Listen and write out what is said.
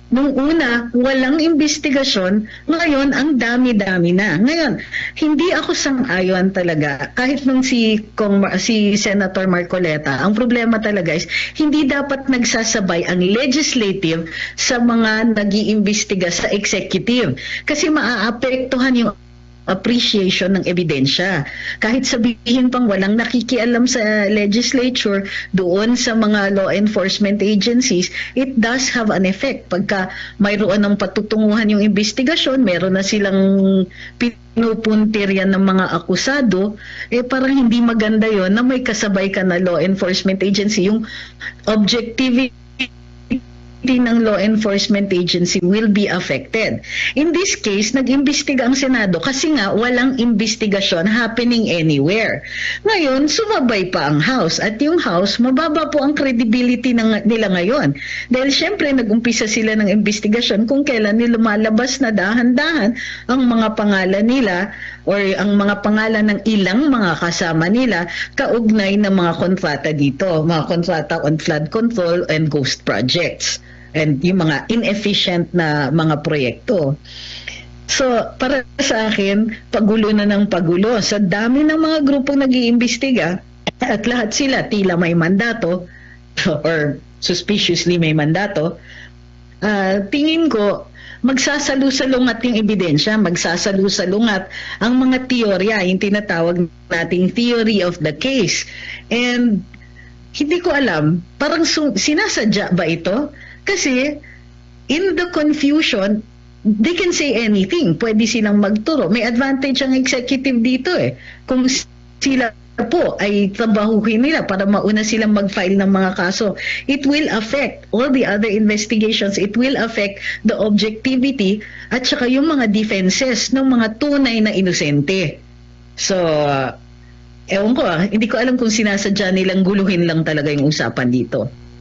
Nung una, walang investigasyon, ngayon ang dami-dami na. Ngayon, hindi ako sang-ayon talaga. Kahit nung si Senator Marcoleta, ang problema talaga is hindi dapat nagsasabay ang legislative sa mga nag-iimbestiga sa executive. Kasi maaapektuhan yung appreciation ng ebidensya. Kahit sabihin pang walang nakikialam sa legislature doon sa mga law enforcement agencies, it does have an effect. Pagka mayroon ng patutunguhan yung investigasyon, meron na silang pinupuntiryan ng mga akusado, parang hindi maganda yon na may kasabay ka na law enforcement agency. Yung objectivity ng law enforcement agency will be affected. In this case, nag-imbestiga ang Senado kasi nga walang investigasyon happening anywhere. Ngayon, sumabay pa ang House at yung House, mababa po ang credibility nila ngayon. Dahil syempre, nag-umpisa sila ng investigasyon kung kailan nila lumalabas na dahan-dahan ang mga pangalan nila or ang mga pangalan ng ilang mga kasama nila kaugnay ng mga kontrata dito, mga kontrata on flood control and ghost projects and yung mga inefficient na mga proyekto. So, para sa akin, pagulo na ng pagulo. Sa dami ng mga grupong nag-iimbestiga at lahat sila tila may mandato or suspiciously may mandato, tingin ko, magsasalu-salungat yung ebidensya, magsasalu-salungat ang mga teorya, yung tinatawag nating theory of the case. And hindi ko alam, parang sinasadya ba ito? Kasi in the confusion, they can say anything. Pwede silang magturo. May advantage ang executive dito eh. Kung sila po ay trabahuhin nila para mauna silang mag-file ng mga kaso, it will affect all the other investigations. It will affect the objectivity at saka yung mga defenses ng mga tunay na inosente. So, ewan ko hindi ko alam kung sinasadya nilang guluhin lang talaga yung usapan dito.